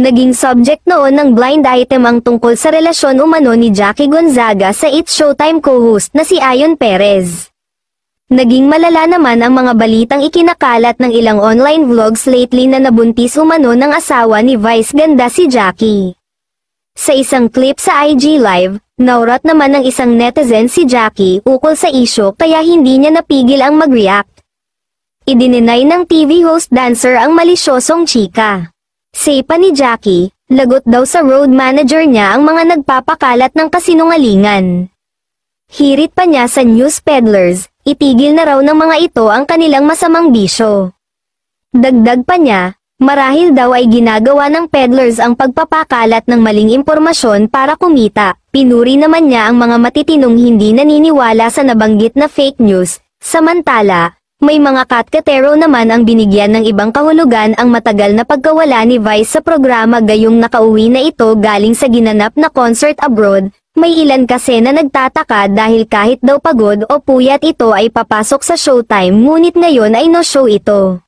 Naging subject noon ng blind item ang tungkol sa relasyon umano ni Jackie Gonzaga sa It's Showtime co-host na si Ayon Perez. Naging malala naman ang mga balitang ikinakalat ng ilang online vlogs lately na nabuntis umano ng asawa ni Vice Ganda si Jackie. Sa isang clip sa IG Live, naurat naman ng isang netizen si Jackie ukol sa isyu kaya hindi niya napigil ang mag-react. Idininay ng TV host dancer ang malisyosong chika. Say pa ni Jackie, lagot daw sa road manager niya ang mga nagpapakalat ng kasinungalingan. Hirit pa niya sa news peddlers, itigil na raw ng mga ito ang kanilang masamang bisyo. Dagdag pa niya, marahil daw ay ginagawa ng peddlers ang pagpapakalat ng maling impormasyon para kumita. Pinuri naman niya ang mga matitinong hindi naniniwala sa nabanggit na fake news, samantala, may mga katkatero naman ang binigyan ng ibang kahulugan ang matagal na pagkawala ni Vice sa programa gayong nakauwi na ito galing sa ginanap na concert abroad. May ilan kasi na nagtataka dahil kahit daw pagod o puyat ito ay papasok sa Showtime ngunit ngayon ay no show ito.